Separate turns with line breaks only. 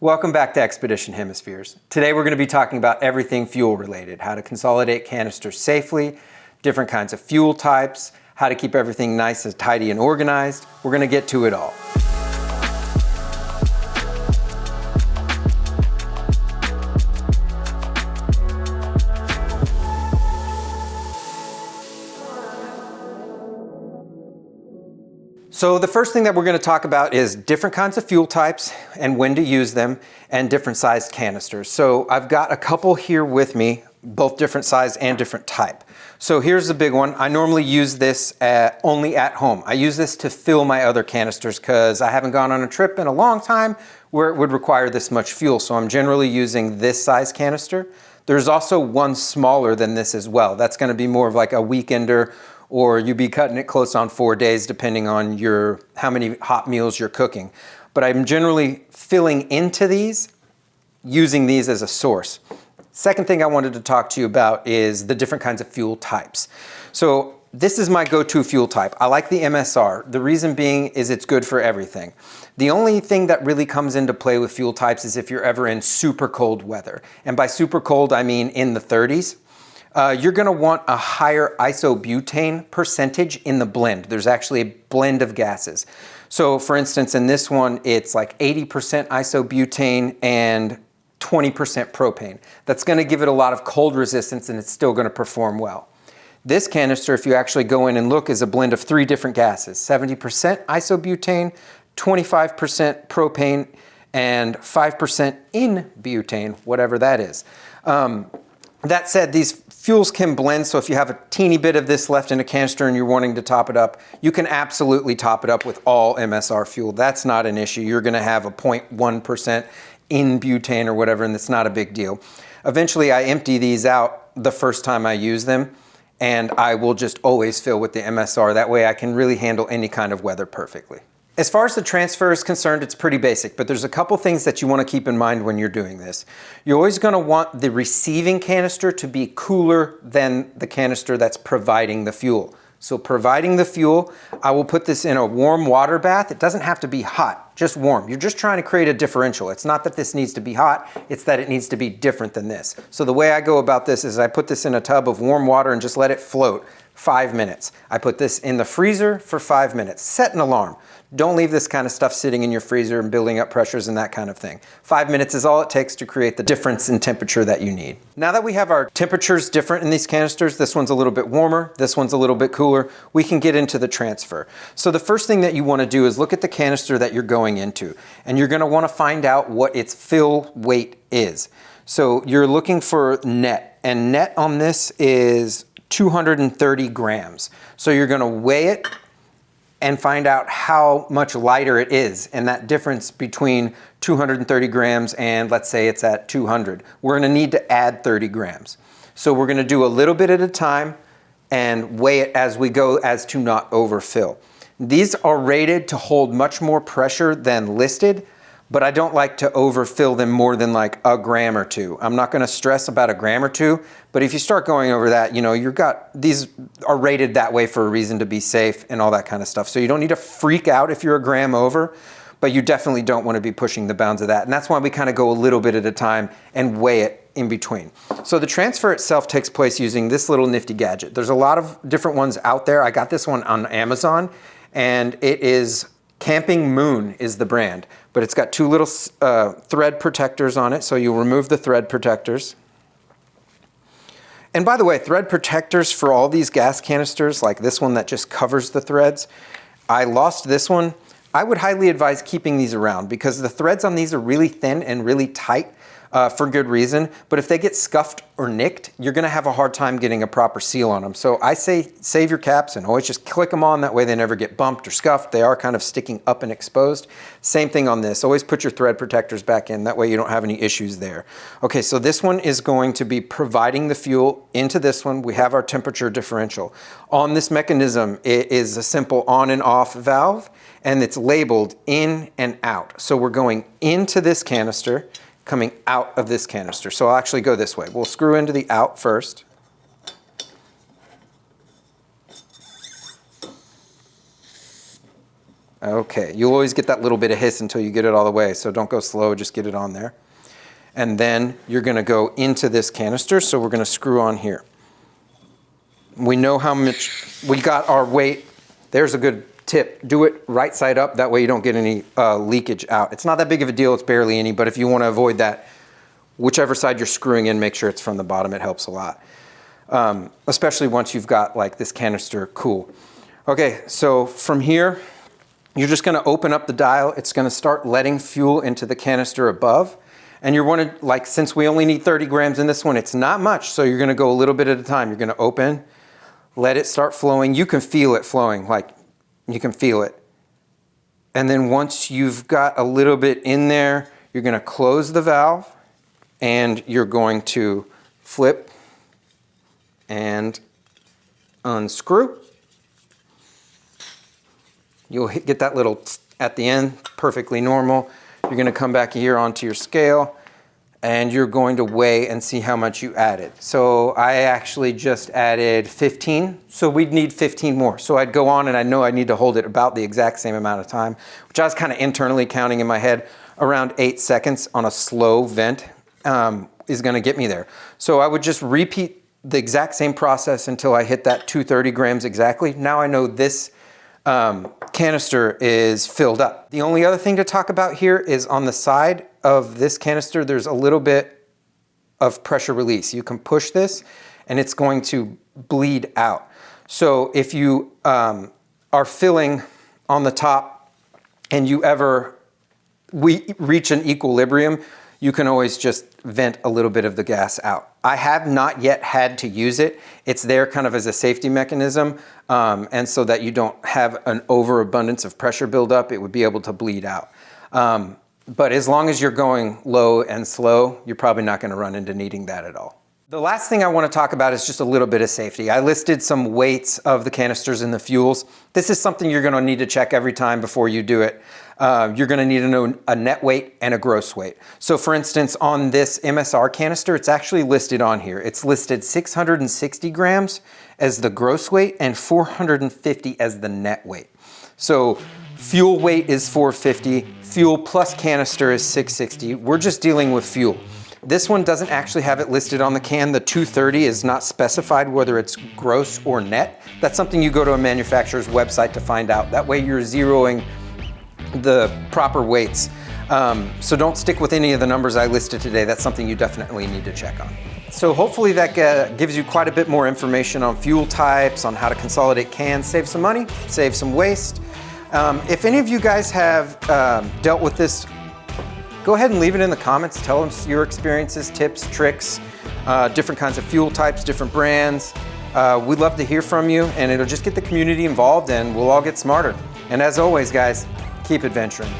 Welcome back to Expedition Hemispheres. Today we're going to be talking about everything fuel related, how to consolidate canisters safely, different kinds of fuel types, how to keep everything nice and tidy and organized. We're going to get to it all. So the first thing that we're going to talk about is different kinds of fuel types and when to use them, and different sized canisters. So I've got a couple here with me, both different size and different type. So here's the big one. I normally use this only at home. I use this to fill my other canisters because I haven't gone on a trip in a long time where it would require this much fuel. So I'm generally using this size canister. There's also one smaller than this as well. That's going to be more of like a weekender, or you'd be cutting it close on 4 days depending on how many hot meals you're cooking. But I'm generally filling into these, using these as a source. Second thing I wanted to talk to you about is the different kinds of fuel types. So this is my go-to fuel type. I like the MSR. The reason being is it's good for everything. The only thing that really comes into play with fuel types is if you're ever in super cold weather. And by super cold, I mean in the 30s. You're going to want a higher isobutane percentage in the blend. There's actually a blend of gases. So for instance, in this one, it's like 80% isobutane and 20% propane. That's going to give it a lot of cold resistance, and it's still going to perform well. This canister, if you actually go in and look, is a blend of 3 different gases: 70% isobutane, 25% propane, and 5% in butane, whatever that is. That said, these fuels can blend, so if you have a teeny bit of this left in a canister and you're wanting to top it up, you can absolutely top it up with all MSR fuel. That's not an issue. You're going to have a 0.1% in butane or whatever, and it's not a big deal. Eventually, I empty these out the first time I use them, and I will just always fill with the MSR. That way I can really handle any kind of weather perfectly. As far as the transfer is concerned, it's pretty basic, but there's a couple things that you want to keep in mind when you're doing this. You're always going to want the receiving canister to be cooler than the canister that's providing the fuel. So providing the fuel, I will put this in a warm water bath. It doesn't have to be hot, just warm. You're just trying to create a differential. It's not that this needs to be hot, it's that it needs to be different than this. So the way I go about this is I put this in a tub of warm water and just let it float 5 minutes. I put this in the freezer for 5 minutes. Set an alarm. Don't leave this kind of stuff sitting in your freezer and building up pressures and that kind of thing. 5 minutes is all it takes to create the difference in temperature that you need. Now that we have our temperatures different in these canisters, this one's a little bit warmer, this one's a little bit cooler, we can get into the transfer. So the first thing that you want to do is look at the canister that you're going into, and you're going to want to find out what its fill weight is. So you're looking for net, and net on this is 230 grams. So you're going to weigh it and find out how much lighter it is, and that difference between 230 grams and let's say it's at 200. We're going to need to add 30 grams. So we're going to do a little bit at a time and weigh it as we go as to not overfill. These are rated to hold much more pressure than listed, but I don't like to overfill them more than like a gram or two. I'm not going to stress about a gram or two, but if you start going over that, these are rated that way for a reason, to be safe and all that kind of stuff. So you don't need to freak out if you're a gram over, but you definitely don't want to be pushing the bounds of that. And that's why we kind of go a little bit at a time and weigh it in between. So the transfer itself takes place using this little nifty gadget. There's a lot of different ones out there. I got this one on Amazon, and it is Camping Moon is the brand, but it's got 2 little thread protectors on it, so you'll remove the thread protectors. And by the way, thread protectors for all these gas canisters, like this one that just covers the threads, I lost this one. I would highly advise keeping these around because the threads on these are really thin and really tight for good reason, but if they get scuffed or nicked, you're going to have a hard time getting a proper seal on them. So I say save your caps and always just click them on. That way they never get bumped or scuffed. They are kind of sticking up and exposed. Same thing on this. Always put your thread protectors back in. That way you don't have any issues there. Okay, so this one is going to be providing the fuel into this one. We have our temperature differential. On this mechanism, it is a simple on and off valve, and it's labeled in and out. So we're going into this canister, coming out of this canister. So I'll actually go this way. We'll screw into the out first. Okay, you'll always get that little bit of hiss until you get it all the way, so don't go slow, just get it on there. And then you're gonna go into this canister, so we're gonna screw on here. We know how much, we got our weight. There's a good tip. Do it right side up, that way you don't get any leakage out. It's not that big of a deal, it's barely any, but if you wanna avoid that, whichever side you're screwing in, make sure it's from the bottom, it helps a lot. Especially once you've got like this canister cool. Okay, so from here, you're just gonna open up the dial. It's gonna start letting fuel into the canister above. And you're wanting, like, since we only need 30 grams in this one, it's not much. So you're gonna go a little bit at a time. You're gonna open, let it start flowing. You can feel it flowing, like you can feel it. And then once you've got a little bit in there, you're gonna close the valve and you're going to flip and unscrew. You'll get that little at the end, perfectly normal. You're gonna come back here onto your scale and you're going to weigh and see how much you added. So I actually just added 15, so we'd need 15 more. So I'd go on and I know I need to hold it about the exact same amount of time, which I was kind of internally counting in my head. Around 8 seconds on a slow vent is gonna get me there. So I would just repeat the exact same process until I hit that 230 grams exactly. Now I know this canister is filled up. The only other thing to talk about here is on the side of this canister, there's a little bit of pressure release. You can push this and it's going to bleed out. So if you are filling on the top and you ever reach an equilibrium, you can always just vent a little bit of the gas out. I have not yet had to use it. It's there kind of as a safety mechanism, and so that you don't have an overabundance of pressure buildup, it would be able to bleed out. But as long as you're going low and slow, you're probably not gonna run into needing that at all. The last thing I want to talk about is just a little bit of safety. I listed some weights of the canisters and the fuels. This is something you're going to need to check every time before you do it. You're going to need to know a net weight and a gross weight. So for instance, on this MSR canister, it's actually listed on here. It's listed 660 grams as the gross weight and 450 as the net weight. So fuel weight is 450, fuel plus canister is 660. We're just dealing with fuel. This one doesn't actually have it listed on the can. The 230 is not specified whether it's gross or net. That's something you go to a manufacturer's website to find out. That way you're zeroing the proper weights. So don't stick with any of the numbers I listed today. That's something you definitely need to check on. So hopefully that gives you quite a bit more information on fuel types, on how to consolidate cans, save some money, save some waste. If any of you guys have dealt with this, go ahead and leave it in the comments. Tell us your experiences, tips, tricks, different kinds of fuel types, different brands. We'd love to hear from you, and it'll just get the community involved and we'll all get smarter. And as always, guys, keep adventuring.